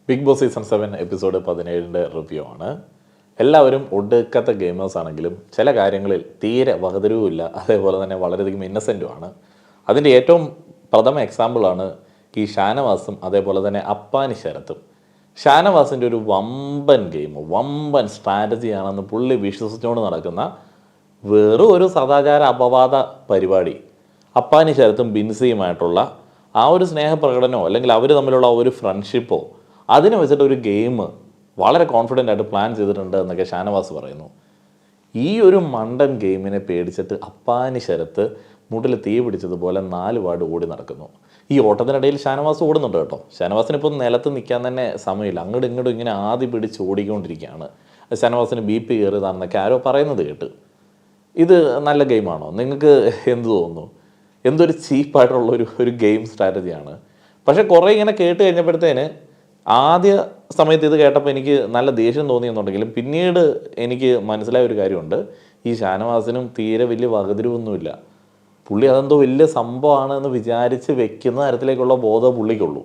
Big Boss season 7 episode 17 review ആണ്. എല്ലാവരും ഒടുക്കത്തെ ഗെയിമേഴ്സ് ആണെങ്കിലും ചില കാര്യങ്ങളിൽ തീരെ വകതിരിവുമില്ല, അതേപോലെ തന്നെ വളരെയധികം ഇന്നസെൻറ്റുമാണ്. അതിൻ്റെ ഏറ്റവും പ്രഥമ എക്സാമ്പിളാണ് ഈ ഷാനവാസും അതേപോലെ തന്നെ അപ്പാനി ശരത്തും. ഷാനവാസിൻ്റെ ഒരു വമ്പൻ ഗെയിം, വമ്പൻ സ്ട്രാറ്റജിയാണെന്ന് പുള്ളി വിശ്വസിച്ചുകൊണ്ട് നടക്കുന്ന വെറും ഒരു സദാചാര അപവാദ പരിപാടി. അപ്പാനി ശരത്തും ബിൻസിയുമായിട്ടുള്ള ആ ഒരു സ്നേഹപ്രകടനമോ അല്ലെങ്കിൽ അവർ തമ്മിലുള്ള ഒരു ഫ്രണ്ട്ഷിപ്പോ അതിനെ വെച്ചിട്ട് ഒരു ഗെയിം വളരെ കോൺഫിഡൻ്റ് ആയിട്ട് പ്ലാൻ ചെയ്തിട്ടുണ്ട് എന്നൊക്കെ ഷാനവാസ് പറയുന്നു. ഈ ഒരു മണ്ടൻ ഗെയിമിനെ പേടിച്ചിട്ട് അപ്പാനി ശരത്ത് മുട്ടിൽ തീ പിടിച്ചതുപോലെ 4 വാർഡ് ഓടി നടക്കുന്നു. ഈ ഓട്ടത്തിനിടയിൽ ഷാനവാസ് ഓടുന്നുണ്ട് കേട്ടോ. ഷാനവാസിനിപ്പോൾ നിലത്ത് നിൽക്കാൻ തന്നെ സമയമില്ല, അങ്ങോട്ടും ഇങ്ങോട്ടും ഇങ്ങനെ ആദ്യ പിടിച്ച് ഓടിക്കൊണ്ടിരിക്കുകയാണ്. ഷാനവാസിന് BP കയറിയതാണെന്നൊക്കെ ആരോ പറയുന്നത് കേട്ട്. ഇത് നല്ല ഗെയിമാണോ? നിങ്ങൾക്ക് എന്ത് തോന്നുന്നു? എന്തൊരു ചീപ്പായിട്ടുള്ളൊരു ഗെയിം സ്ട്രാറ്റജിയാണ്. പക്ഷേ കുറേ ഇങ്ങനെ കേട്ട് കഴിഞ്ഞപ്പോഴത്തേന് ആദ്യ സമയത്ത് ഇത് കേട്ടപ്പോൾ എനിക്ക് നല്ല ദേഷ്യം തോന്നിയെന്നുണ്ടെങ്കിലും പിന്നീട് എനിക്ക് മനസ്സിലായ ഒരു കാര്യമുണ്ട്. ഈ ഷാനവാസിനും തീരെ വലിയ വകതിരിവൊന്നുമില്ല. പുള്ളി അതെന്തോ വലിയ സംഭവമാണ് എന്ന് വിചാരിച്ച് വെക്കുന്ന തരത്തിലേക്കുള്ള ബോധം പുള്ളിക്കുള്ളൂ.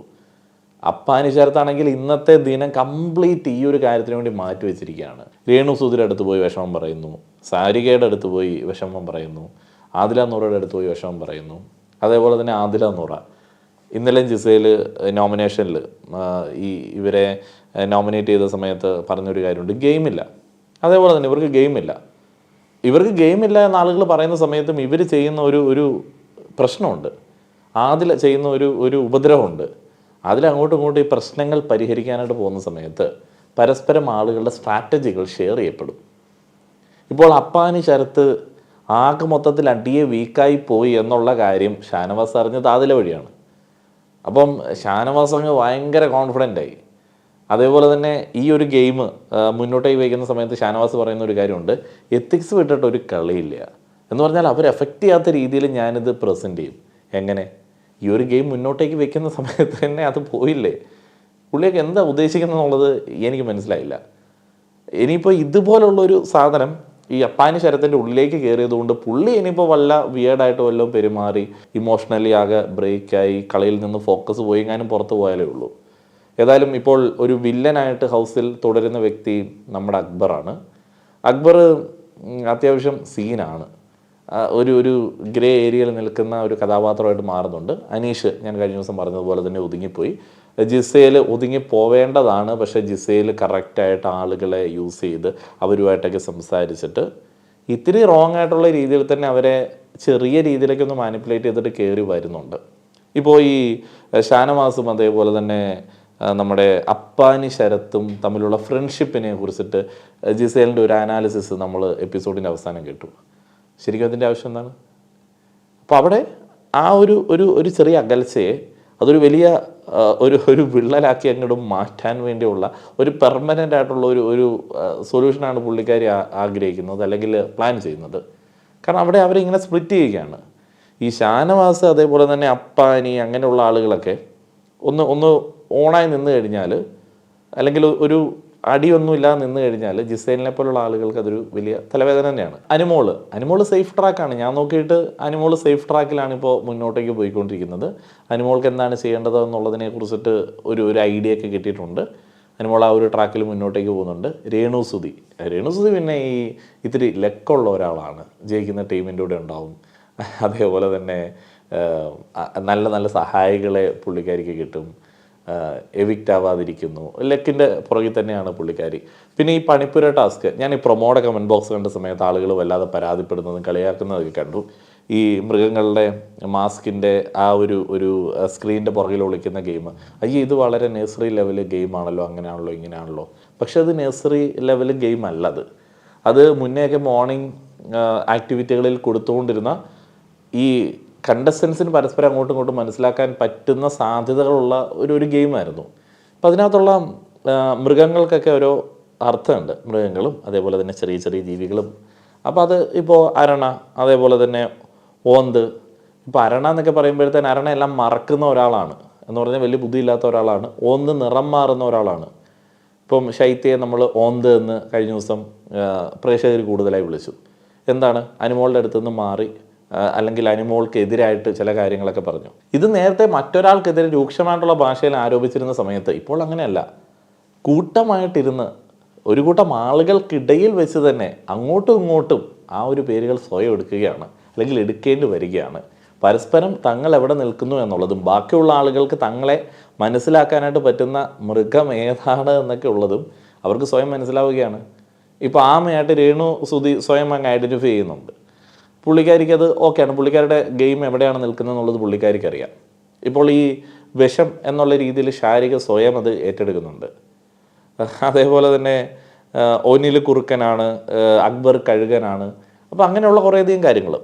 അപ്പാനി ശരത്താണെങ്കിൽ ഇന്നത്തെ ദിനം കംപ്ലീറ്റ് ഈ ഒരു കാര്യത്തിന് വേണ്ടി മാറ്റി വെച്ചിരിക്കുകയാണ്. രേണു സുധിയുടെ അടുത്ത് പോയി വിഷമം പറയുന്നു, സാരികയുടെ അടുത്ത് പോയി വിഷമം പറയുന്നു, ആദില നൂറയുടെ അടുത്ത് പോയി വിഷമം പറയുന്നു. അതേപോലെ തന്നെ ആദില നൂറ ഇന്നലെ ജിസയിൽ നോമിനേഷനിൽ ഇവരെ നോമിനേറ്റ് ചെയ്ത സമയത്ത് പറഞ്ഞൊരു കാര്യമുണ്ട്, ഗെയിമില്ല. അതേപോലെ തന്നെ ഇവർക്ക് ഗെയിമില്ല എന്ന ആളുകൾ പറയുന്ന സമയത്തും ഇവർ ചെയ്യുന്ന ഒരു പ്രശ്നമുണ്ട്, അതിൽ ചെയ്യുന്ന ഒരു ഉപദ്രവമുണ്ട്. അതിലങ്ങോട്ടും ഇങ്ങോട്ടും ഈ പ്രശ്നങ്ങൾ പരിഹരിക്കാനായിട്ട് പോകുന്ന സമയത്ത് പരസ്പരം ആളുകളുടെ സ്ട്രാറ്റജികൾ ഷെയർ ചെയ്യപ്പെടും. ഇപ്പോൾ അപ്പാനി ശരത്ത് ആകെ മൊത്തത്തിൽ അടിയെ വീക്കായി പോയി എന്നുള്ള കാര്യം ഷാനവാസ് അറിഞ്ഞത് ആദില വഴിയാണ്. അപ്പം ഷാനവാസ് അങ്ങ് ഭയങ്കര കോൺഫിഡൻ്റായി. അതേപോലെ തന്നെ ഈ ഒരു ഗെയിം മുന്നോട്ടേക്ക് വയ്ക്കുന്ന സമയത്ത് ഷാനവാസ് പറയുന്ന ഒരു കാര്യമുണ്ട്, എത്തിക്സ് വിട്ടിട്ട് ഒരു കളിയില്ല എന്ന് പറഞ്ഞാൽ അവർ എഫക്റ്റ് ചെയ്യാത്ത രീതിയിൽ ഞാനിത് പ്രസൻറ്റ് ചെയ്യും. എങ്ങനെ? ഈ ഒരു ഗെയിം മുന്നോട്ടേക്ക് വെക്കുന്ന സമയത്ത് തന്നെ അത് പോയില്ലേ? പുള്ളിയൊക്കെ എന്താ ഉദ്ദേശിക്കുന്നത് എന്നുള്ളത് എനിക്ക് മനസ്സിലായില്ല. ഇനിയിപ്പോൾ ഇതുപോലുള്ളൊരു സാധനം ഈ അപ്പാനി ശരത്തിൻ്റെ ഉള്ളിലേക്ക് കയറിയതുകൊണ്ട് പുള്ളി ഇനിയിപ്പോൾ വല്ല വിയേർഡായിട്ട് വല്ലതും പെരുമാറി ഇമോഷണലി ആകെ ബ്രേക്കായി കളിയിൽ നിന്ന് ഫോക്കസ് പോയി എങ്ങാനും പുറത്ത് പോയാലേ ഉള്ളൂ. ഏതായാലും ഇപ്പോൾ ഒരു വില്ലനായിട്ട് ഹൗസിൽ തുടരുന്ന വ്യക്തി നമ്മുടെ അക്ബറാണ്. അക്ബർ അത്യാവശ്യം സീനാണ്. ഒരു ഗ്രേ ഏരിയയിൽ നിൽക്കുന്ന ഒരു കഥാപാത്രമായിട്ട് മാറുന്നുണ്ട്. അനീഷ് ഞാൻ കഴിഞ്ഞ ദിവസം പറഞ്ഞതുപോലെ തന്നെ ഒതുങ്ങിപ്പോയി. ജിസയിൽ ഒതുങ്ങി പോവേണ്ടതാണ്, പക്ഷേ ജിസയിൽ കറക്റ്റായിട്ട് ആളുകളെ യൂസ് ചെയ്ത് അവരുമായിട്ടൊക്കെ സംസാരിച്ചിട്ട് ഇത്തിരി റോങ് ആയിട്ടുള്ള രീതിയിൽ തന്നെ അവരെ ചെറിയ രീതിയിലേക്ക് ഒന്ന് മാനിപ്പുലേറ്റ് ചെയ്തിട്ട് കയറി വരുന്നുണ്ട്. ഇപ്പോൾ ഈ ഷാനവാസും അതേപോലെ തന്നെ നമ്മുടെ അപ്പാനി ശരത്തും തമ്മിലുള്ള ഫ്രണ്ട്ഷിപ്പിനെ കുറിച്ചിട്ട് ജിസേലിൻ്റെ ഒരു അനാലിസിസ് നമ്മൾ എപ്പിസോഡിൻ്റെ അവസാനം കേട്ടു. ശരിക്കും അതിൻ്റെ ആവശ്യം എന്താണ്? അപ്പോൾ അവിടെ ആ ഒരു ചെറിയ അകൽച്ചയെ അതൊരു വലിയ ഒരു വിള്ളലാക്കി അങ്ങോട്ട് മാറ്റാൻ വേണ്ടിയുള്ള ഒരു പെർമനൻ്റ് ആയിട്ടുള്ള ഒരു സൊല്യൂഷനാണ് പുള്ളിക്കാരി ആഗ്രഹിക്കുന്നത് അല്ലെങ്കിൽ പ്ലാൻ ചെയ്യുന്നത്. കാരണം അവിടെ അവരിങ്ങനെ സ്പ്ലിറ്റ് ചെയ്യുകയാണ്. ഈ ഷാനവാസ് അതേപോലെ തന്നെ അപ്പാനി അങ്ങനെയുള്ള ആളുകളൊക്കെ ഒന്ന് ഓണായി നിന്ന് കഴിഞ്ഞാൽ അല്ലെങ്കിൽ ഒരു അടിയൊന്നുമില്ലാതെ നിന്ന് കഴിഞ്ഞാൽ ജിസേലിനെ പോലുള്ള ആളുകൾക്ക് അതൊരു വലിയ തലവേദന തന്നെയാണ്. അനുമോള് സേഫ് ട്രാക്കാണ്. ഞാൻ നോക്കിയിട്ട് അനുമോള് സേഫ് ട്രാക്കിലാണ് ഇപ്പോൾ മുന്നോട്ടേക്ക് പോയിക്കൊണ്ടിരിക്കുന്നത്. അനുമോൾക്ക് എന്താണ് ചെയ്യേണ്ടത് എന്നുള്ളതിനെ കുറിച്ചിട്ട് ഒരു ഐഡിയ ഒക്കെ കിട്ടിയിട്ടുണ്ട്. അനുമോൾ ആ ഒരു ട്രാക്കിൽ മുന്നോട്ടേക്ക് പോകുന്നുണ്ട്. രേണു സുധി പിന്നെ ഇത്തിരി ലക്കുള്ള ഒരാളാണ്, ജയിക്കുന്ന ടീമിൻ്റെ കൂടെ ഉണ്ടാവും. അതേപോലെ തന്നെ നല്ല നല്ല സഹായികളെ പുള്ളിക്കാരിക്ക് കിട്ടും, എവിക്റ്റ് ആവാതിരിക്കുന്നു. ലക്കിൻ്റെ പുറകിൽ തന്നെയാണ് പുള്ളിക്കാരി. പിന്നെ ഈ പണിപ്പുര ടാസ്ക് ഞാൻ ഈ പ്രൊമോയുടെ കമൻറ്റ് ബോക്സ് കണ്ട സമയത്ത് ആളുകൾ വല്ലാതെ പരാതിപ്പെടുന്നതും കളിയാക്കുന്നതൊക്കെ കണ്ടു. ഈ മൃഗങ്ങളുടെ മാസ്കിൻ്റെ ആ ഒരു സ്ക്രീനിൻ്റെ പുറകിൽ ഒളിക്കുന്ന ഗെയിം, ഇത് വളരെ നഴ്സറി ലെവൽ ഗെയിമാണല്ലോ, അങ്ങനെയാണല്ലോ ഇങ്ങനെയാണല്ലോ. പക്ഷെ അത് നഴ്സറി ലെവൽ ഗെയിം അല്ല. അത് മുന്നെയൊക്കെ മോർണിംഗ് ആക്ടിവിറ്റികളിൽ കൊടുത്തുകൊണ്ടിരുന്ന ഈ കണ്ടസ്റ്റൻസിന് പരസ്പരം അങ്ങോട്ടും ഇങ്ങോട്ടും മനസ്സിലാക്കാൻ പറ്റുന്ന സാധ്യതകളുള്ള ഒരു ഗെയിമായിരുന്നു. അപ്പോൾ അതിനകത്തുള്ള മൃഗങ്ങൾക്കൊക്കെ ഓരോ അർത്ഥമുണ്ട്, മൃഗങ്ങളും അതേപോലെ തന്നെ ചെറിയ ചെറിയ ജീവികളും. അപ്പോൾ അത് ഇപ്പോൾ അരണ, അതേപോലെ തന്നെ ഓന്ത്. ഇപ്പോൾ അരണ എന്നൊക്കെ പറയുമ്പോഴത്തേന് അരണ എല്ലാം മറക്കുന്ന ഒരാളാണ് എന്ന് പറഞ്ഞാൽ വലിയ ബുദ്ധിയില്ലാത്ത ഒരാളാണ്. ഓന്ത് നിറം മാറുന്ന ഒരാളാണ്. ഇപ്പം ശൈത്യയെ നമ്മൾ ഓന്ത് എന്ന് കഴിഞ്ഞ ദിവസം പ്രേക്ഷകർ കൂടുതലായി വിളിച്ചു. എന്താണ്? അനുമോളുടെ അടുത്തുനിന്ന് മാറി അല്ലെങ്കിൽ അനിമോൾക്കെതിരായിട്ട് ചില കാര്യങ്ങളൊക്കെ പറഞ്ഞു. ഇത് നേരത്തെ മറ്റൊരാൾക്കെതിരെ രൂക്ഷമായിട്ടുള്ള ഭാഷയിൽ ആരോപിച്ചിരുന്ന സമയത്ത് ഇപ്പോൾ അങ്ങനെയല്ല. കൂട്ടമായിട്ടിരുന്ന് ഒരു കൂട്ടം ആളുകൾക്കിടയിൽ വെച്ച് തന്നെ അങ്ങോട്ടും ഇങ്ങോട്ടും ആ ഒരു പേരുകൾ സ്വയം എടുക്കുകയാണ്, അല്ലെങ്കിൽ എടുക്കേണ്ടി വരികയാണ്. പരസ്പരം തങ്ങൾ എവിടെ നിൽക്കുന്നു എന്നുള്ളതും ബാക്കിയുള്ള ആളുകൾക്ക് തങ്ങളെ മനസ്സിലാക്കാനായിട്ട് പറ്റുന്ന മൃഗം ഏതാണ് എന്നൊക്കെ ഉള്ളതും അവർക്ക് സ്വയം മനസ്സിലാവുകയാണ്. ഇപ്പോൾ ആമയായിട്ട് രേണു സുധി സ്വയം അങ്ങ് ഐഡൻറ്റിഫൈ ചെയ്യുന്നുണ്ട്. പുള്ളിക്കാരിക്ക് അത് ഓക്കെയാണ്, പുള്ളിക്കാരുടെ ഗെയിം എവിടെയാണ് നിൽക്കുന്നത് എന്നുള്ളത് പുള്ളിക്കാരിക്ക് അറിയാം. ഇപ്പോൾ ഈ വിഷം എന്നുള്ള രീതിയിൽ ശാരിക സ്വയം അത് ഏറ്റെടുക്കുന്നുണ്ട്. അതേപോലെ തന്നെ ഒനിൽ കുറുക്കനാണ്, അക്ബർ കഴുകനാണ്. അപ്പോൾ അങ്ങനെയുള്ള കുറേയധികം കാര്യങ്ങൾ.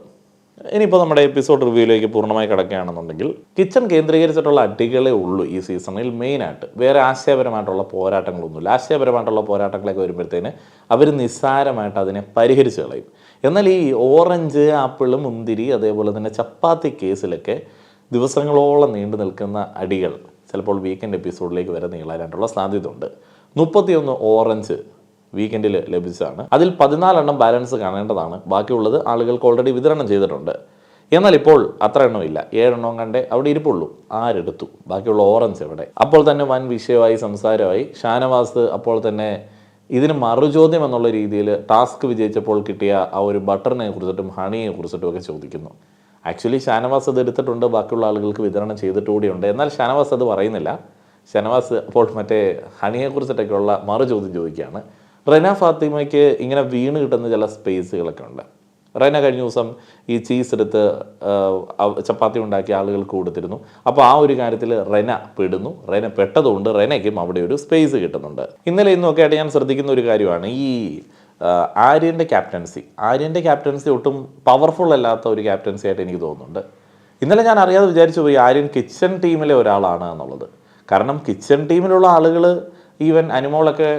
ഇനിയിപ്പോൾ നമ്മുടെ എപ്പിസോഡ് റിവ്യൂയിലേക്ക് പൂർണ്ണമായി കിടക്കുകയാണെന്നുണ്ടെങ്കിൽ കിച്ചൺ കേന്ദ്രീകരിച്ചിട്ടുള്ള അടികളേ ഉള്ളൂ ഈ സീസണിൽ മെയിനായിട്ട്. വേറെ ആശയപരമായിട്ടുള്ള പോരാട്ടങ്ങളൊന്നുമില്ല. ആശയപരമായിട്ടുള്ള പോരാട്ടങ്ങളൊക്കെ വരുമ്പോഴത്തേന് അവർ നിസ്സാരമായിട്ട് അതിനെ പരിഹരിച്ച് കളയും. എന്നാൽ ഈ ഓറഞ്ച്, ആപ്പിൾ, മുന്തിരി, അതേപോലെ തന്നെ ചപ്പാത്തി കേസിലൊക്കെ ദിവസങ്ങളോളം നീണ്ടു നിൽക്കുന്ന അടികൾ ചിലപ്പോൾ വീക്കെൻഡ് എപ്പിസോഡിലേക്ക് വരെ നീളാനായിട്ടുള്ള സാധ്യതയുണ്ട്. 31 ഓറഞ്ച് വീക്കെൻഡിൽ ലഭിച്ചതാണ്. അതിൽ 14 ബാലൻസ് കാണേണ്ടതാണ്. ബാക്കിയുള്ളത് ആളുകൾക്ക് ഓൾറെഡി വിതരണം ചെയ്തിട്ടുണ്ട്. എന്നാൽ ഇപ്പോൾ അത്ര എണ്ണമില്ല, 7 കണ്ടേ അവിടെ ഇരിപ്പുള്ളൂ. ആരെടുത്തു? ബാക്കിയുള്ള ഓറഞ്ച് എവിടെ? അപ്പോൾ തന്നെ വൻ വിഷയമായി, സംസാരമായി. ഷാനവാസ് അപ്പോൾ തന്നെ ഇതിന് മറുചോദ്യം എന്നുള്ള രീതിയിൽ ടാസ്ക് വിജയിച്ചപ്പോൾ കിട്ടിയ ആ ഒരു ബട്ടറിനെ കുറിച്ചിട്ടും ഹണിയെ കുറിച്ചിട്ടും ഒക്കെ ചോദിക്കുന്നു. ആക്ച്വലി ഷാനവാസ് അത് എടുത്തിട്ടുണ്ട്, ബാക്കിയുള്ള ആളുകൾക്ക് വിതരണം ചെയ്തിട്ടുകൂടിയുണ്ട്. എന്നാൽ ഷാനവാസ് അത് പറയുന്നില്ല. ഷാനവാസ് അപ്പോൾ മറ്റേ ഹണിയെക്കുറിച്ചിട്ടൊക്കെയുള്ള മറുചോദ്യം ചോദിക്കുകയാണ്. റെന ഫാത്തിമയ്ക്ക് ഇങ്ങനെ വീണ് കിട്ടുന്ന ചില സ്പേസുകളൊക്കെ ഉണ്ട്. റെന കഴിഞ്ഞ ദിവസം ഈ ചീസ് എടുത്ത് ചപ്പാത്തി ഉണ്ടാക്കി ആളുകൾക്ക് കൊടുത്തിരുന്നു. അപ്പോൾ ആ ഒരു കാര്യത്തിൽ റെന പെടുന്നു. റെന പെട്ടതുകൊണ്ട് റെനയ്ക്കും അവിടെ ഒരു സ്പേസ് കിട്ടുന്നുണ്ട്. ഇന്നലെ ഇന്നൊക്കെ ആയിട്ട് ഞാൻ ശ്രദ്ധിക്കുന്ന ഒരു കാര്യമാണ് ഈ ആര്യൻ്റെ ക്യാപ്റ്റൻസി ഒട്ടും പവർഫുൾ അല്ലാത്ത ഒരു ക്യാപ്റ്റൻസി ആയിട്ട് എനിക്ക് തോന്നുന്നുണ്ട്. ഇന്നലെ ഞാൻ അറിയാതെ വിചാരിച്ചു പോയി ആര്യൻ കിച്ചൺ ടീമിലെ ഒരാളാണ് എന്നുള്ളത്. കാരണം കിച്ചൺ ടീമിലുള്ള ആളുകൾ ഈവൻ അനിമോളൊക്കെ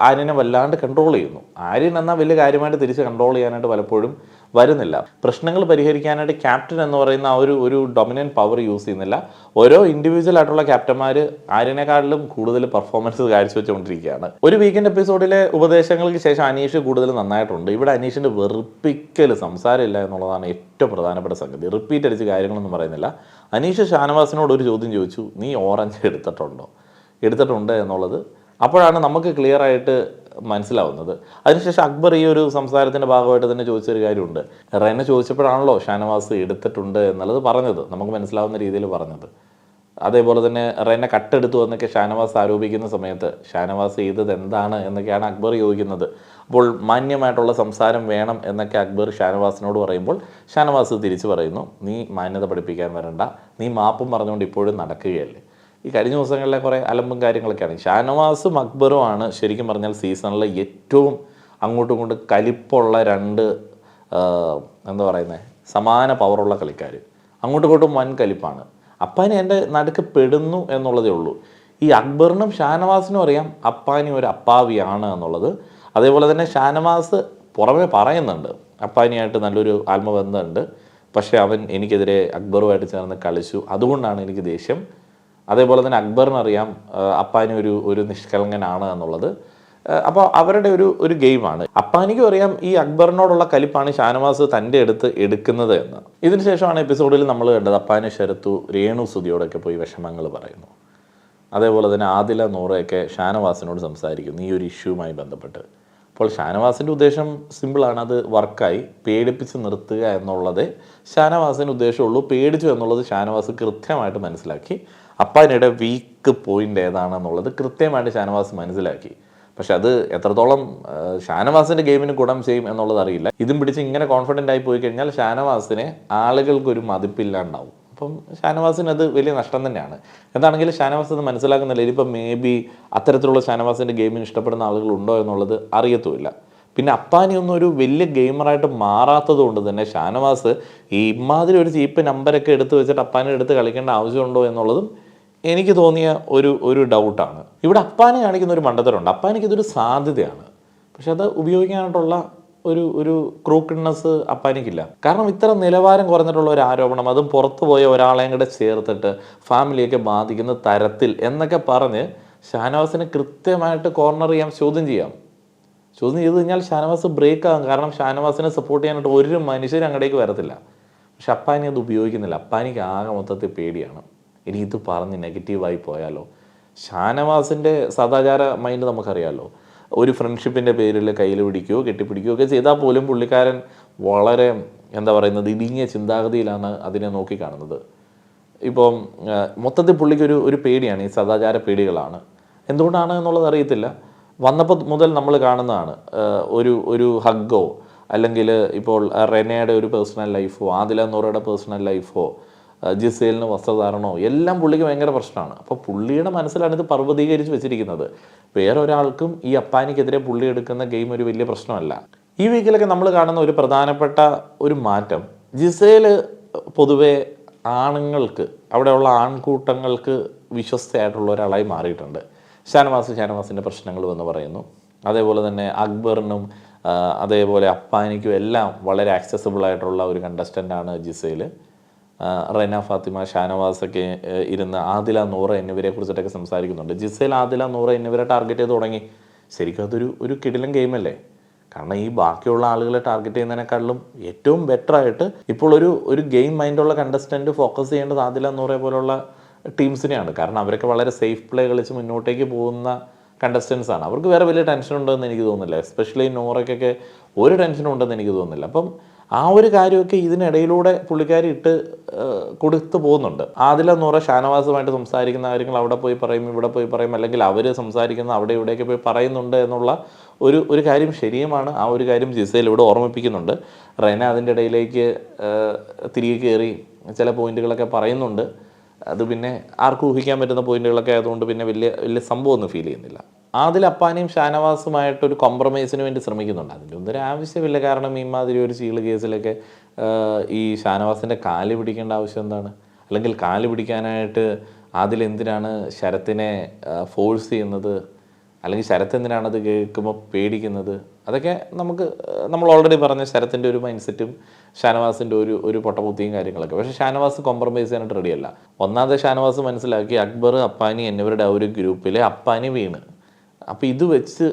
ആര്യനെ വല്ലാണ്ട് കൺട്രോൾ ചെയ്യുന്നു. ആര്യൻ എന്നാൽ വലിയ കാര്യമായിട്ട് തിരിച്ച് കൺട്രോൾ ചെയ്യാനായിട്ട് പലപ്പോഴും വരുന്നില്ല. പ്രശ്നങ്ങൾ പരിഹരിക്കാനായിട്ട് ക്യാപ്റ്റൻ എന്ന് പറയുന്ന ആ ഒരു ഡൊമിനൻറ്റ് പവർ യൂസ് ചെയ്യുന്നില്ല. ഓരോ ഇൻഡിവിജ്വൽ ആയിട്ടുള്ള ക്യാപ്റ്റന്മാർ ആര്യനെക്കാളിലും കൂടുതൽ പെർഫോമൻസ് കാഴ്ചവെച്ചുകൊണ്ടിരിക്കുകയാണ്. ഒരു വീക്കെൻഡ് എപ്പിസോഡിലെ ഉപദേശങ്ങൾക്ക് ശേഷം അനീഷ് കൂടുതൽ നന്നായിട്ടുണ്ട്. ഇവിടെ അനീഷിൻ്റെ വെറുപ്പിക്കൽ സംസാരമില്ല എന്നുള്ളതാണ് ഏറ്റവും പ്രധാനപ്പെട്ട സംഗതി. റിപ്പീറ്റ് അടിച്ച് കാര്യങ്ങളൊന്നും പറയുന്നില്ല. അനീഷ് ഷാനവാസിനോട് ഒരു ചോദ്യം ചോദിച്ചു, നീ ഓറഞ്ച് എടുത്തിട്ടുണ്ട് എന്നുള്ളത്. അപ്പോഴാണ് നമുക്ക് ക്ലിയർ ആയിട്ട് മനസ്സിലാവുന്നത്. അതിനുശേഷം അക്ബർ ഈ ഒരു സംസാരത്തിൻ്റെ ഭാഗമായിട്ട് തന്നെ ചോദിച്ചൊരു കാര്യമുണ്ട്. റെന ചോദിച്ചപ്പോഴാണല്ലോ ഷാനവാസ് എടുത്തിട്ടുണ്ട് എന്നുള്ളത് പറഞ്ഞത്, നമുക്ക് മനസ്സിലാവുന്ന രീതിയിൽ പറഞ്ഞത്. അതേപോലെ തന്നെ റെന കട്ടെടുത്തു എന്നൊക്കെ ഷാനവാസ് ആരോപിക്കുന്ന സമയത്ത് ഷാനവാസ് ചെയ്തത് എന്താണ് എന്നൊക്കെയാണ് അക്ബർ ചോദിക്കുന്നത്. അപ്പോൾ മാന്യമായിട്ടുള്ള സംസാരം വേണം എന്നൊക്കെ അക്ബർ ഷാനവാസിനോട് പറയുമ്പോൾ ഷാനവാസ് തിരിച്ചു പറയുന്നു, നീ മാന്യത പഠിപ്പിക്കാൻ വരണ്ട, നീ മാപ്പും പറഞ്ഞുകൊണ്ട് ഇപ്പോഴും നടക്കുകയല്ലേ. ഈ കഴിഞ്ഞ ദിവസങ്ങളിലെ കുറേ അലമ്പും കാര്യങ്ങളൊക്കെയാണ്. ഷാനവാസും അക്ബറുമാണ് ശരിക്കും പറഞ്ഞാൽ സീസണിലെ ഏറ്റവും അങ്ങോട്ടും ഇങ്ങോട്ടും കലിപ്പുള്ള രണ്ട് എന്താ പറയുന്നത് സമാന പവറുള്ള കളിക്കാർ. അങ്ങോട്ടും ഇങ്ങോട്ടും വൻ കലിപ്പാണ്. അപ്പാനി എൻ്റെ നടുക്ക് പെടുന്നു എന്നുള്ളതേ ഉള്ളൂ. ഈ അക്ബറിനും ഷാനവാസിനും അറിയാം അപ്പാനി ഒരു അപ്പാവിയാണ് എന്നുള്ളത്. അതേപോലെ തന്നെ ഷാനവാസ് പുറമെ പറയുന്നുണ്ട് അപ്പാനിയായിട്ട് നല്ലൊരു ആത്മബന്ധമുണ്ട്, പക്ഷേ അവൻ എനിക്കെതിരെ അക്ബറുമായിട്ട് ചേർന്ന് കളിച്ചു, അതുകൊണ്ടാണ് എനിക്ക് ദേഷ്യം. അതേപോലെ തന്നെ അക്ബറിനറിയാം അപ്പാനി ഒരു നിഷ്കളങ്കനാണ് എന്നുള്ളത്. അപ്പോൾ അവരുടെ ഒരു ഗെയിമാണ്. അപ്പാനിക്കും അറിയാം ഈ അക്ബറിനോടുള്ള കലിപ്പാണ് ഷാനവാസ് തൻ്റെ അടുത്ത് എടുക്കുന്നത് എന്ന്. ഇതിന് ശേഷമാണ് എപ്പിസോഡിൽ നമ്മൾ കണ്ടത് അപ്പാനി ശരത്തു രേണു സുധിയോടൊക്കെ പോയി വിഷമങ്ങൾ പറയുന്നു. അതേപോലെ തന്നെ ആദില നൂറയൊക്കെ ഷാനവാസിനോട് സംസാരിക്കുന്നു ഈ ഒരു ഇഷ്യൂവുമായി ബന്ധപ്പെട്ട്. അപ്പോൾ ഷാനവാസിൻ്റെ ഉദ്ദേശം സിമ്പിളാണ്, അത് വർക്കായി. പേടിപ്പിച്ച് നിർത്തുക എന്നുള്ളത് ഷാനവാസിൻ്റെ ഉദ്ദേശമുള്ളൂ. പേടിച്ചു എന്നുള്ളത് ഷാനവാസ് കൃത്യമായിട്ട് മനസ്സിലാക്കി. അപ്പാനിയുടെ വീക്ക് പോയിൻ്റ് ഏതാണെന്നുള്ളത് കൃത്യമായിട്ട് ഷാനവാസ് മനസ്സിലാക്കി. പക്ഷെ അത് എത്രത്തോളം ഷാനവാസിൻ്റെ ഗെയിമിന് ഗുണം ചെയ്യും എന്നുള്ളത് അറിയില്ല. ഇതും പിടിച്ച് ഇങ്ങനെ കോൺഫിഡൻ്റ് ആയി പോയി കഴിഞ്ഞാൽ ഷാനവാസിനെ ആളുകൾക്കൊരു മതിപ്പില്ലാണ്ടാവും. അപ്പം ഷാനവാസിന് അത് വലിയ നഷ്ടം തന്നെയാണ്. എന്താണെങ്കിലും ഷാനവാസ് അത് മനസ്സിലാക്കുന്നില്ല. ഇനിയിപ്പം മേ ബി അത്തരത്തിലുള്ള ഷാനവാസിൻ്റെ ഗെയിമിന് ഇഷ്ടപ്പെടുന്ന ആളുകളുണ്ടോ എന്നുള്ളത് അറിയത്തുമില്ല. പിന്നെ അപ്പാനി ഒന്നും ഒരു വലിയ ഗെയിമറായിട്ട് മാറാത്തത് കൊണ്ട് തന്നെ ഷാനവാസ് ഈ ഇമാതിരി ഒരു ചീപ്പ് നമ്പരൊക്കെ എടുത്ത് വെച്ചിട്ട് അപ്പാനെ എടുത്ത് കളിക്കേണ്ട ആവശ്യമുണ്ടോ എന്നുള്ളതും എനിക്ക് തോന്നിയ ഒരു ഡൗട്ടാണ്. ഇവിടെ അപ്പാനെ കാണിക്കുന്ന ഒരു മണ്ടത്തരമുണ്ട്. അപ്പാനിക്ക് ഇതൊരു സാധ്യതയാണ്, പക്ഷെ അത് ഉപയോഗിക്കാനായിട്ടുള്ള ഒരു ക്രൂക്കിഡ്നെസ് അപ്പാനിക്കില്ല. കാരണം ഇത്ര നിലവാരം കുറഞ്ഞിട്ടുള്ള ഒരു ആരോപണം, അതും പുറത്തു പോയ ഒരാളെയും കൂടെ ചേർത്തിട്ട് ഫാമിലിയൊക്കെ ബാധിക്കുന്ന തരത്തിൽ എന്നൊക്കെ പറഞ്ഞ് ഷാനവാസിനെ കൃത്യമായിട്ട് കോർണർ ചെയ്യാം, ചോദ്യം ചെയ്ത് കഴിഞ്ഞാൽ ഷാനവാസ് ബ്രേക്ക് ആകും. കാരണം ഷാനവാസിനെ സപ്പോർട്ട് ചെയ്യാനായിട്ട് ഒരു മനുഷ്യരും അങ്ങടേക്ക് വരത്തില്ല. പക്ഷെ അപ്പാനി അത് ഉപയോഗിക്കുന്നില്ല. അപ്പാനിക്ക് ആകെ മൊത്തത്തിൽ പേടിയാണ്. ഇനി ഇത് പറഞ്ഞ് നെഗറ്റീവായി പോയാലോ, ഷാനവാസിൻ്റെ സദാചാര മൈൻഡ് നമുക്കറിയാമല്ലോ. ഒരു ഫ്രണ്ട്ഷിപ്പിൻ്റെ പേരിൽ കയ്യിൽ പിടിക്കുകയോ കെട്ടിപ്പിടിക്കുകയോ ഒക്കെ ചെയ്താൽ പോലും പുള്ളിക്കാരൻ വളരെ എന്താ പറയുന്നത് ഇടുങ്ങിയ ചിന്താഗതിയിലാണ് അതിനെ നോക്കിക്കാണുന്നത്. ഇപ്പം മൊത്തത്തിൽ പുള്ളിക്കൊരു ഒരു പേടിയാണ്, ഈ സദാചാര പേടികളാണ്. എന്തുകൊണ്ടാണ് എന്നുള്ളത് അറിയത്തില്ല. വന്നപ്പോൾ മുതൽ നമ്മൾ കാണുന്നതാണ്. ഒരു ഹഗ്ഗോ അല്ലെങ്കിൽ ഇപ്പോൾ റെനയുടെ ഒരു പേഴ്സണൽ ലൈഫോ ആദില നൂറയുടെ പേഴ്സണൽ ലൈഫോ ജിസേലിന് വസ്ത്രധാരണോ എല്ലാം പുള്ളിക്ക് ഭയങ്കര പ്രശ്നമാണ്. അപ്പോൾ പുള്ളിയുടെ മനസ്സിലാണ് ഇത് പർവ്വതീകരിച്ച് വെച്ചിരിക്കുന്നത്. വേറൊരാൾക്കും ഈ അപ്പാനിക്കെതിരെ പുള്ളി എടുക്കുന്ന ഗെയിം ഒരു വലിയ പ്രശ്നമല്ല. ഈ വീക്കിലൊക്കെ നമ്മൾ കാണുന്ന ഒരു പ്രധാനപ്പെട്ട ഒരു മാറ്റം, ജിസേൽ പൊതുവെ ആണുങ്ങൾക്ക്, അവിടെയുള്ള ആൺകൂട്ടങ്ങൾക്ക് വിശ്വസ്തയായിട്ടുള്ള ഒരാളായി മാറിയിട്ടുണ്ട്. ഷാനവാസിൻ്റെ പ്രശ്നങ്ങൾ എന്ന് പറയുന്നു. അതേപോലെ തന്നെ അക്ബറിനും അതേപോലെ അപ്പാനിക്കും എല്ലാം വളരെ ആക്സസിബിൾ ആയിട്ടുള്ള ഒരു കണ്ടസ്റ്റൻ്റാണ് ജിസേൽ. റെന ഫാത്തിമ, ഷാനവാസൊക്കെ ഇരുന്ന് ആദില നൂറ എന്നിവരെ കുറിച്ചിട്ടൊക്കെ സംസാരിക്കുന്നുണ്ട്. ജിസേൽ ആദില നൂറ എന്നിവരെ ടാർഗറ്റ് ചെയ്ത് തുടങ്ങി. ശരിക്കും അതൊരു കിടിലൻ ഗെയിമല്ലേ? കാരണം ഈ ബാക്കിയുള്ള ആളുകളെ ടാർഗറ്റ് ചെയ്യുന്നതിനേക്കാളും ഏറ്റവും ബെറ്ററായിട്ട് ഇപ്പോൾ ഒരു ഗെയിം മൈൻഡുള്ള കണ്ടസ്റ്റൻറ്റ് ഫോക്കസ് ചെയ്യേണ്ടത് ആദില നൂറെ പോലുള്ള ടീംസിനെയാണ്. കാരണം അവരൊക്കെ വളരെ സേഫ് പ്ലേ കളിച്ച് മുന്നോട്ടേക്ക് പോകുന്ന കണ്ടസ്റ്റൻസ് ആണ്. അവർക്ക് വേറെ വലിയ ടെൻഷൻ ഉണ്ടെന്ന് എനിക്ക് തോന്നുന്നില്ല. എസ്പെഷ്യലി നോറയ്ക്കൊക്കെ ഒരു ടെൻഷനും ഉണ്ടെന്ന് എനിക്ക് തോന്നുന്നില്ല. അപ്പം ആ ഒരു കാര്യമൊക്കെ ഇതിനിടയിലൂടെ പുള്ളിക്കാരി ഇട്ട് കൊടുത്തു പോകുന്നുണ്ട്. ആദില നൂറ ഷാനവാസുമായിട്ട് സംസാരിക്കുന്ന കാര്യങ്ങൾ അവിടെ പോയി പറയും, ഇവിടെ പോയി പറയും, അല്ലെങ്കിൽ അവർ സംസാരിക്കുന്ന അവിടെ ഇവിടെയൊക്കെ പോയി പറയുന്നുണ്ട് എന്നുള്ള ഒരു കാര്യം ശരിയുമാണ്. ആ ഒരു കാര്യം ജിസേൽ ഇവിടെ ഓർമ്മിപ്പിക്കുന്നുണ്ട്. റെന അതിൻ്റെ ഇടയിലേക്ക് തിരികെ കയറി ചില പോയിന്റുകളൊക്കെ പറയുന്നുണ്ട്. അത് പിന്നെ ആർക്കും ഊഹിക്കാൻ പറ്റുന്ന പോയിന്റുകളൊക്കെ ആയതുകൊണ്ട് പിന്നെ വലിയ സംഭവമൊന്നും ഫീൽ ചെയ്യുന്നില്ല. ആദിൽ അപ്പാനിയും ഷാനവാസുമായിട്ടൊരു കോംപ്രമൈസിന് വേണ്ടി ശ്രമിക്കുന്നുണ്ട്. അതിൻ്റെ ഒന്നും ഒരു ആവശ്യമില്ല. കാരണം ഇമാതിരി ഒരു ചീള് കേസിലൊക്കെ ഈ ഷാനവാസിൻ്റെ കാല് പിടിക്കേണ്ട ആവശ്യം എന്താണ്? അല്ലെങ്കിൽ കാല് പിടിക്കാനായിട്ട് ആദിൽ എന്തിനാണ് ശരത്തിനെ ഫോഴ്സ് ചെയ്യുന്നത്? അല്ലെങ്കിൽ ശരത്ത് എന്തിനാണത് കേൾക്കുമ്പോൾ പേടിക്കുന്നത്? അതൊക്കെ നമ്മൾ ഓൾറെഡി പറഞ്ഞ ശരത്തിൻ്റെ ഒരു മൈൻഡ് സെറ്റും ഷാനവാസിൻ്റെ ഒരു പൊട്ടബുദ്ധിയും കാര്യങ്ങളൊക്കെ. പക്ഷേ ഷാനവാസ് കോംപ്രമൈസ് ചെയ്യാനായിട്ട് റെഡിയല്ല. ഒന്നാമത്തെ ഷാനവാസ് മനസ്സിലാക്കി അക്ബർ, അപ്പാനി എന്നിവരുടെ ആ ഒരു ഗ്രൂപ്പിലെ അപ്പാനി വീണ്. അപ്പോൾ ഇത് വെച്ച്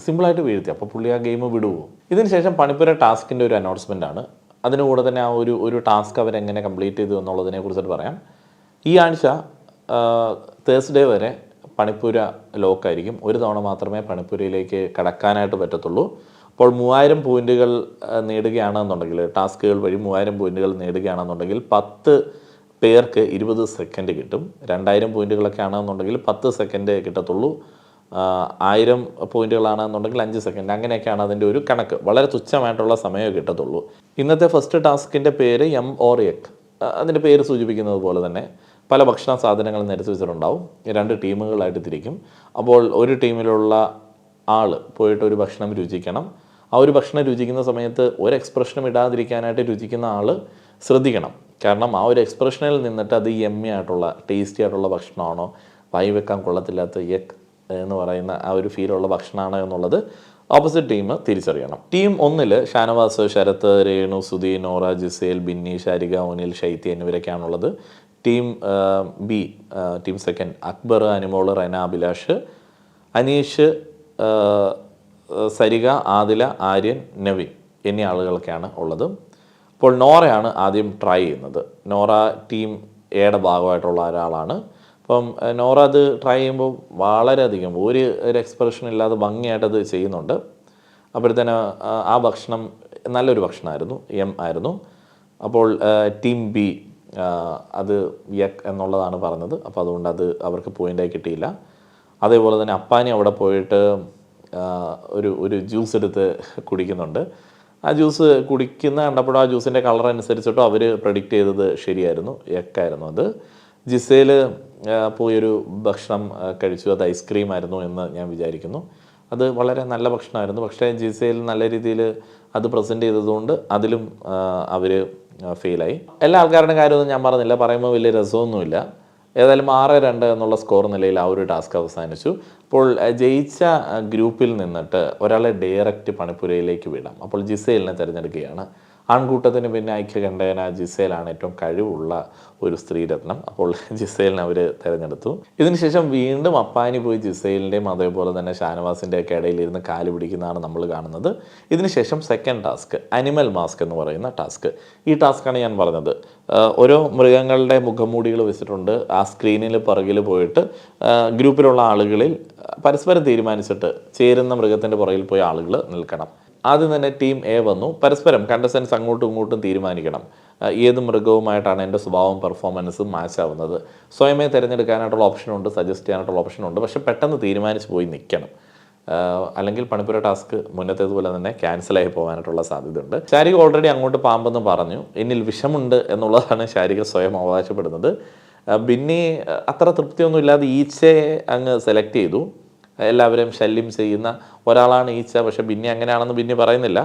സിമ്പിളായിട്ട് വീഴ്ത്തി. അപ്പോൾ പുള്ളി ആ ഗെയിം വിടുവോ? ഇതിന് ശേഷം പണിപ്പുര ടാസ്കിൻ്റെ ഒരു അനൗൺസ്മെൻ്റ് ആണ്. അതിന് കൂടെ തന്നെ ആ ഒരു ടാസ്ക് അവരെങ്ങനെ കംപ്ലീറ്റ് ചെയ്തു എന്നുള്ളതിനെ കുറിച്ചിട്ട് പറയാം. ഈ ആഴ്ച തേഴ്സ്ഡേ വരെ പണിപ്പുര ലോക്കായിരിക്കും. ഒരു തവണ മാത്രമേ പണിപ്പുരയിലേക്ക് കടക്കാനായിട്ട് പറ്റത്തുള്ളൂ. അപ്പോൾ 3000 പോയിന്റുകൾ നേടുകയാണെന്നുണ്ടെങ്കിൽ, ടാസ്കുകൾ വഴി 3000 പോയിന്റുകൾ നേടുകയാണെന്നുണ്ടെങ്കിൽ 10 പേർക്ക് 20 സെക്കൻഡ് കിട്ടും. 2000 പോയിന്റുകളൊക്കെ ആണെന്നുണ്ടെങ്കിൽ 10 സെക്കൻഡ് കിട്ടത്തുള്ളൂ. 1000 പോയിന്റുകളാണെന്നുണ്ടെങ്കിൽ 5 സെക്കൻഡ്. അങ്ങനെയൊക്കെയാണ് അതിൻ്റെ ഒരു കണക്ക്. വളരെ തുച്ഛമായിട്ടുള്ള സമയമേ കിട്ടത്തുള്ളൂ. ഇന്നത്തെ ഫസ്റ്റ് ടാസ്കിൻ്റെ പേര് എം ഓർ എക്. അതിൻ്റെ പേര് സൂചിപ്പിക്കുന്നത് പോലെ തന്നെ പല ഭക്ഷണ സാധനങ്ങൾ നിരത്തി വെച്ചിട്ടുണ്ടാവും. 2 ടീമുകളായിട്ട് തിരിക്കും. അപ്പോൾ ഒരു ടീമിലുള്ള ആൾ പോയിട്ട് ഒരു ഭക്ഷണം രുചിക്കണം. ആ ഒരു ഭക്ഷണം രുചിക്കുന്ന സമയത്ത് ഒരു എക്സ്പ്രഷനും ഇടാതിരിക്കാനായിട്ട് രുചിക്കുന്ന ആൾ ശ്രദ്ധിക്കണം. കാരണം ആ ഒരു എക്സ്പ്രഷനിൽ നിന്നിട്ട് അത് യമ്മി ആയിട്ടുള്ള ടേസ്റ്റി ആയിട്ടുള്ള ഭക്ഷണമാണോ, വായി വെക്കാൻ കൊള്ളത്തില്ലാത്ത യക് എന്ന് പറയുന്ന ആ ഒരു ഫീലുള്ള ഭക്ഷണമാണ് എന്നുള്ളത് ഓപ്പോസിറ്റ് ടീം തിരിച്ചറിയണം. ടീം 1 ഷാനവാസ്, ശരത്ത്, രേണു, സുധി, നോറ, ജിസേൽ, ബിന്നി, ഷാരിക, ഒനിൽ, ഷൈത്തി എന്നിവരൊക്കെയാണുള്ളത്. Team B, team second Akbar, Animol, Rena, Abhilash, Aneesh, Sarika, Adila, Aryan, Naveen എന്നീ ആളുകളൊക്കെയാണ് ഉള്ളത്. അപ്പോൾ നോറയാണ് ആദ്യം ട്രൈ ചെയ്യുന്നത്. നോറ ടീം എയുടെ ഭാഗമായിട്ടുള്ള ഒരാളാണ്. അപ്പം നോറ അത് ട്രൈ ചെയ്യുമ്പോൾ വളരെയധികം ഒരു എക്സ്പ്രഷൻ ഇല്ലാതെ ഭംഗിയായിട്ടത് ചെയ്യുന്നുണ്ട്. അപ്പോഴത്തേന് ആ ഭക്ഷണം നല്ലൊരു ഭക്ഷണമായിരുന്നു, ആയിരുന്നു. അപ്പോൾ ടീം ബി അത് യക് എന്നുള്ളതാണ് പറഞ്ഞത്. അപ്പോൾ അതുകൊണ്ട് അത് അവർക്ക് പോയിൻ്റായി കിട്ടിയില്ല. അതേപോലെ തന്നെ അപ്പാനി അവിടെ പോയിട്ട് ഒരു ജ്യൂസ് എടുത്ത് കുടിക്കുന്നുണ്ട്. ആ ജ്യൂസ് കുടിക്കുന്ന കണ്ടപ്പോൾ ആ ജ്യൂസിൻ്റെ കളർ അനുസരിച്ചിട്ടോ അവർ പ്രഡിക്റ്റ് ചെയ്തത് ശരിയായിരുന്നു, യക്കായിരുന്നു അത്. ജിസേൽ പോയൊരു ഭക്ഷണം കഴിച്ചു, അത് ഐസ്ക്രീം ആയിരുന്നു എന്ന് ഞാൻ വിചാരിക്കുന്നു. അത് വളരെ നല്ല ഭക്ഷണമായിരുന്നു. പക്ഷേ ജിസേൽ നല്ല രീതിയിൽ അത് പ്രസൻറ്റ് ചെയ്തതുകൊണ്ട് അതിലും അവർ ഫെയിലായി. എല്ലാ ആൾക്കാരുടെ കാര്യമൊന്നും ഞാൻ പറഞ്ഞില്ല, പറയുമ്പോൾ വലിയ രസമൊന്നുമില്ല. ഏതായാലും 6-2 എന്നുള്ള സ്കോർ നിലയിൽ ആ ഒരു ടാസ്ക് അവസാനിച്ചു. അപ്പോൾ ജയിച്ച ഗ്രൂപ്പിൽ നിന്നിട്ട് ഒരാളെ ഡയറക്റ്റ് പണിപ്പുരയിലേക്ക് വിടാം. അപ്പോൾ ജിസേലിനെ തിരഞ്ഞെടുക്കുകയാണ്. ആൺകൂട്ടത്തിന് പിന്നെ ഐക്യകണ്ഠേന ജിസേലാണ് ഏറ്റവും കഴിവുള്ള ഒരു സ്ത്രീരത്നം. അപ്പോൾ ജിസേലിനെ അവർ തിരഞ്ഞെടുത്തു. ഇതിനുശേഷം വീണ്ടും അപ്പാനി പോയി ജിസേലിൻ്റെയും അതേപോലെ തന്നെ ഷാനവാസിൻ്റെ ഒക്കെ ഇടയിലിരുന്ന് കാല് പിടിക്കുന്നതാണ് നമ്മൾ കാണുന്നത്. ഇതിനുശേഷം സെക്കൻഡ് ടാസ്ക് അനിമൽ മാസ്ക് എന്ന് പറയുന്ന ടാസ്ക്. ഈ ടാസ്ക്കാണ് ഞാൻ പറഞ്ഞത്. ഓരോ മൃഗങ്ങളുടെ മുഖംമൂടികൾ വെച്ചിട്ടുണ്ട്. ആ സ്ക്രീനിൽ പുറകിൽ പോയിട്ട് ഗ്രൂപ്പിലുള്ള ആളുകളിൽ പരസ്പരം തീരുമാനിച്ചിട്ട് ചേരുന്ന മൃഗത്തിൻ്റെ പുറകിൽ പോയി ആളുകൾ നിൽക്കണം. ആദ്യം തന്നെ ടീം എ വന്നു. പരസ്പരം കണ്ടസ്റ്റൻസ് അങ്ങോട്ടും ഇങ്ങോട്ടും തീരുമാനിക്കണം ഏത് മൃഗവുമായിട്ടാണ് എൻ്റെ സ്വഭാവം പെർഫോമൻസും മാച്ച് ആവുന്നത്. സ്വയമേ തിരഞ്ഞെടുക്കാനായിട്ടുള്ള ഓപ്ഷനുണ്ട്, സജസ്റ്റ് ചെയ്യാനായിട്ടുള്ള ഓപ്ഷനുണ്ട്. പക്ഷെ പെട്ടെന്ന് തീരുമാനിച്ച് പോയി നിൽക്കണം. അല്ലെങ്കിൽ പണിപ്പുര ടാസ്ക് മുന്നത്തേതുപോലെ തന്നെ ക്യാൻസലായി പോകാനായിട്ടുള്ള സാധ്യതയുണ്ട്. ശാരിക ഓൾറെഡി അങ്ങോട്ട് പാമ്പെന്ന് പറഞ്ഞു. എന്നിൽ വിഷമുണ്ട് എന്നുള്ളതാണ് ശാരിക സ്വയം അവകാശപ്പെടുന്നത്. ബിന്നി അത്ര തൃപ്തിയൊന്നുമില്ലാതെ ഈച്ചയെ അങ്ങ് സെലക്ട് ചെയ്തു. എല്ലാവരെയും ശല്യം ചെയ്യുന്ന ഒരാളാണ് ഈച്ച. പക്ഷെ ബിന്നി അങ്ങനെയാണെന്ന് ബിന്നി പറയുന്നില്ല.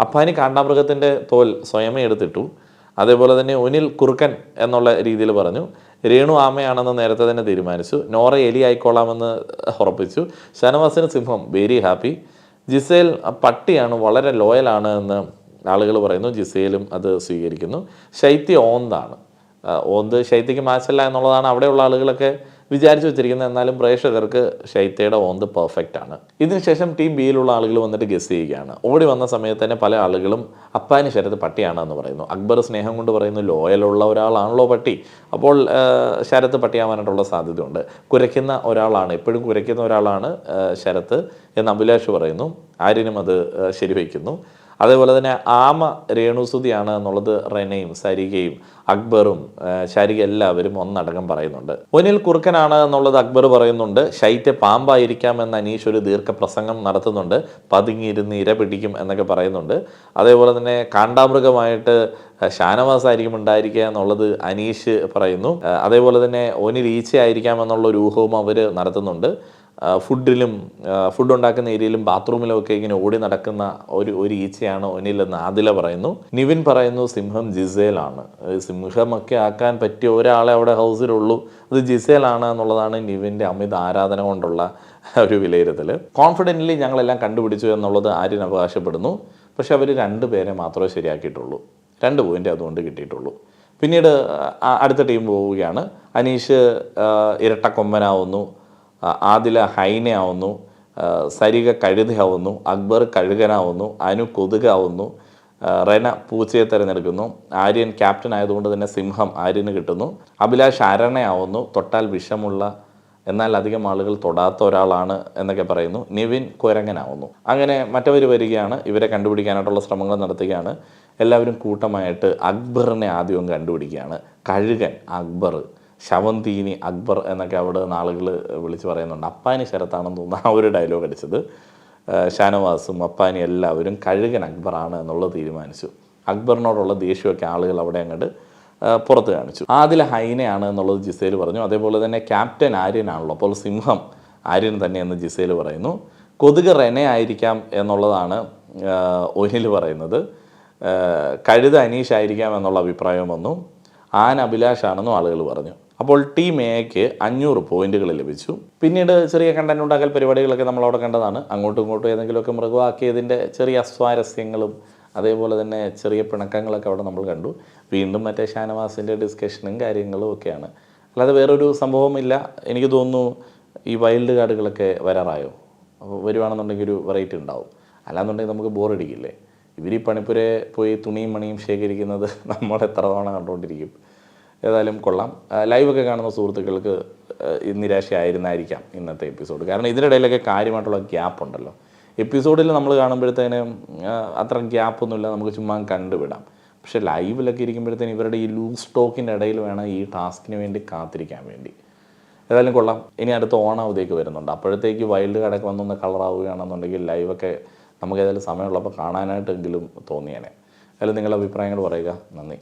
അപ്പാനി കാണ്ടാമൃഗത്തിൻ്റെ തോൽ സ്വയമേ എടുത്തിട്ടു. അതേപോലെ തന്നെ ഒനിൽ കുറുക്കൻ എന്നുള്ള രീതിയിൽ പറഞ്ഞു. രേണു ആമയാണെന്ന് നേരത്തെ തന്നെ തീരുമാനിച്ചു. നോറ എലി ആയിക്കോളാമെന്ന് ഉറപ്പിച്ചു. ഷാനവാസിന് സിംഹം, വെരി ഹാപ്പി. ജിസേൽ പട്ടിയാണ്, വളരെ ലോയലാണ് എന്ന് ആളുകൾ പറയുന്നു. ജിസേലും അത് സ്വീകരിക്കുന്നു. ശൈത്യ ഓന്താണ്. ഓന്ത് ശൈത്യക്ക് മാച്ചല്ല എന്നുള്ളതാണ് അവിടെയുള്ള ആളുകളൊക്കെ വിചാരിച്ചു വെച്ചിരിക്കുന്നത്. എന്നാലും പ്രേക്ഷകർക്ക് ശൈത്യയുടെ ഓന്ത് പെർഫെക്റ്റ് ആണ്. ഇതിനുശേഷം ടീം ബിയിലുള്ള ആളുകൾ വന്നിട്ട് ഗസ് ചെയ്യുകയാണ്. ഓടി വന്ന സമയത്ത് തന്നെ പല ആളുകളും അപ്പാനി ശരത്ത് പട്ടിയാണ് എന്ന് പറയുന്നു. അക്ബർ സ്നേഹം കൊണ്ട് പറയുന്നു ലോയലുള്ള ഒരാളാണല്ലോ പട്ടി, അപ്പോൾ ശരത്ത് പട്ടിയാവാനായിട്ടുള്ള സാധ്യതയുണ്ട്. കുരയ്ക്കുന്ന ഒരാളാണ്, എപ്പോഴും കുരയ്ക്കുന്ന ഒരാളാണ് ശരത്ത് എന്ന് അഭിലാഷ് പറയുന്നു. ആര്യനും അത് ശരിവയ്ക്കുന്നു. അതേപോലെ തന്നെ ആമ രേണുസുതിയാണ് എന്നുള്ളത് റെനയും സരികയും അക്ബറും ശാരിക എല്ലാവരും ഒന്നടങ്കം പറയുന്നുണ്ട്. ഒനിൽ കുറുക്കനാണ് എന്നുള്ളത് അക്ബർ പറയുന്നുണ്ട്. ശൈത്യ പാമ്പായിരിക്കാം എന്ന് അനീഷ് ഒരു ദീർഘപ്രസംഗം നടത്തുന്നുണ്ട്. പതുങ്ങിയിരുന്ന് ഇര പിടിക്കും എന്നൊക്കെ പറയുന്നുണ്ട്. അതേപോലെ തന്നെ കാണ്ടാമൃഗമായിട്ട് ഷാനവാസ് ആയിരിക്കും ഉണ്ടായിരിക്കുക എന്നുള്ളത് അനീഷ് പറയുന്നു. അതേപോലെ തന്നെ ഒനിൽ ഈച്ചയായിരിക്കാം എന്നുള്ള ഒരു ഊഹവും അവർ നടത്തുന്നുണ്ട്. ഫുഡ് ഉണ്ടാക്കുന്ന ഏരിയയിലും ബാത്റൂമിലും ഒക്കെ ഇങ്ങനെ ഓടി നടക്കുന്ന ഒരു ഈച്ചയാണ് ഒനിൽ എന്ന് ആദില പറയുന്നു. നിവിൻ പറയുന്നു സിംഹം ജിസേലാണ്. സിംഹമൊക്കെ ആക്കാൻ പറ്റിയ ഒരാളെ അവിടെ ഹൗസിലുള്ളൂ, അത് ജിസേലാണ് എന്നുള്ളതാണ് നിവിൻ്റെ അമിത ആരാധന കൊണ്ടുള്ള ഒരു വിലയിരുത്തൽ. കോൺഫിഡൻ്റ്ലി ഞങ്ങളെല്ലാം കണ്ടുപിടിച്ചു എന്നുള്ളത് ആര്യൻ അവകാശപ്പെടുന്നു. പക്ഷെ അവർ 2 പേരെ മാത്രമേ ശരിയാക്കിയിട്ടുള്ളൂ. 2 പോയിൻ്റ് അതുകൊണ്ട് കിട്ടിയിട്ടുള്ളൂ. പിന്നീട് അടുത്ത ടീം പോവുകയാണ്. അനീഷ് ഇരട്ടക്കൊമ്പനാവുന്നു, ആദില ഹൈനയാവുന്നു, സരിക കഴുതയാവുന്നു, അക്ബർ കഴുകനാവുന്നു, അനു കൊതുകാവുന്നു, റെന പൂച്ചയെ തിരഞ്ഞെടുക്കുന്നു. ആര്യൻ ക്യാപ്റ്റൻ ആയതുകൊണ്ട് തന്നെ സിംഹം ആര്യന് കിട്ടുന്നു. അഭിലാഷ് അരണയാവുന്നു, തൊട്ടാൽ വിഷമുള്ള എന്നാൽ അധികം ആളുകൾ തൊടാത്ത ഒരാളാണ് എന്നൊക്കെ പറയുന്നു. നിവിൻ കുരങ്ങനാവുന്നു. അങ്ങനെ മറ്റവർ വരികയാണ്. ഇവരെ കണ്ടുപിടിക്കാനായിട്ടുള്ള ശ്രമങ്ങൾ നടത്തുകയാണ്. എല്ലാവരും കൂട്ടമായിട്ട് അക്ബറിനെ ആദ്യവും കണ്ടുപിടിക്കുകയാണ്. കഴുകൻ അക്ബർ, ശവന്തീനി അക്ബർ എന്നൊക്കെ അവിടെ ആളുകൾ വിളിച്ച് പറയുന്നുണ്ട്. അപ്പാനി ശരത്താണെന്ന് തോന്നുന്നു ആ ഒരു ഡയലോഗ് അടിച്ചത്. ഷാനവാസും അപ്പാനി എല്ലാവരും കഴുകൻ അക്ബറാണ് എന്നുള്ളത് തീരുമാനിച്ചു. അക്ബറിനോടുള്ള ദേഷ്യമൊക്കെ ആളുകൾ അവിടെ അങ്ങോട്ട് പുറത്ത് കാണിച്ചു. ആദില ഹൈനയാണ് എന്നുള്ളത് ജിസേൽ പറഞ്ഞു. അതേപോലെ തന്നെ ക്യാപ്റ്റൻ ആര്യനാണല്ലോ, അപ്പോൾ സിംഹം ആര്യൻ തന്നെയെന്ന് ജിസേൽ പറയുന്നു. കൊതുക് റെന ആയിരിക്കാം എന്നുള്ളതാണ് ഒനിൽ പറയുന്നത്. കഴുത അനീഷ് ആയിരിക്കാം എന്നുള്ള അഭിപ്രായം വന്നു. ആൻ അഭിലാഷാണെന്നും ആളുകൾ പറഞ്ഞു. അപ്പോൾ ടീം എക്ക് 500 പോയിന്റുകൾ ലഭിച്ചു. പിന്നീട് ചെറിയ കണ്ടന്റ് ഉണ്ടാക്കൽ പരിപാടികളൊക്കെ നമ്മളവിടെ കണ്ടതാണ്. അങ്ങോട്ടും ഇങ്ങോട്ടും ഏതെങ്കിലുമൊക്കെ മൃഗമാക്കിയതിൻ്റെ ചെറിയ അസ്വാരസ്യങ്ങളും അതേപോലെ തന്നെ ചെറിയ പിണക്കങ്ങളൊക്കെ അവിടെ നമ്മൾ കണ്ടു. വീണ്ടും മറ്റേ ഷാനവാസിൻ്റെ ഡിസ്കഷനും കാര്യങ്ങളും ഒക്കെയാണ്. അല്ലാതെ വേറൊരു സംഭവമില്ല. എനിക്ക് തോന്നുന്നു ഈ വൈൽഡ് കാർഡുകളൊക്കെ വരാറായോ, അപ്പോൾ വരുവാണെന്നുണ്ടെങ്കിൽ ഒരു വെറൈറ്റി ഉണ്ടാവും. അല്ലാന്നുണ്ടെങ്കിൽ നമുക്ക് ബോറടിക്കില്ലേ? ഇവർ ഈ പണിപ്പുരെ പോയി തുണിയും മണിയും ശേഖരിക്കുന്നത് നമ്മൾ എത്ര തവണ കണ്ടുകൊണ്ടിരിക്കും. ഏതായാലും കൊള്ളാം. ലൈവൊക്കെ കാണുന്ന സുഹൃത്തുക്കൾക്ക് നിരാശയായിരുന്നായിരിക്കാം ഇന്നത്തെ എപ്പിസോഡ്. കാരണം ഇതിനിടയിലൊക്കെ കാര്യമായിട്ടുള്ള ഗ്യാപ്പ് ഉണ്ടല്ലോ. എപ്പിസോഡിൽ നമ്മൾ കാണുമ്പോഴത്തേനും അത്ര ഗ്യാപ്പൊന്നുമില്ല, നമുക്ക് ചുമ്മാ കണ്ടുവിടാം. പക്ഷേ ലൈവിലൊക്കെ ഇരിക്കുമ്പോഴത്തേനും ഇവരുടെ ഈ ലൂസ് ടോക്കിൻ്റെ ഇടയിൽ വേണം ഈ ടാസ്കിന് വേണ്ടി കാത്തിരിക്കാൻ വേണ്ടി. ഏതായാലും കൊള്ളാം. ഇനി അടുത്ത ഓണാവധേക്ക് വരുന്നുണ്ട്. അപ്പോഴത്തേക്ക് വൈൽഡ് കാർഡൊക്കെ വന്നൊന്ന് കളറാവുകയാണെന്നുണ്ടെങ്കിൽ ലൈവൊക്കെ നമുക്ക് ഏതായാലും സമയമുള്ളപ്പോൾ കാണാനായിട്ടെങ്കിലും തോന്നിയേനെ. അതിൽ നിങ്ങളുടെ അഭിപ്രായങ്ങൾ പറയുക. നന്ദി.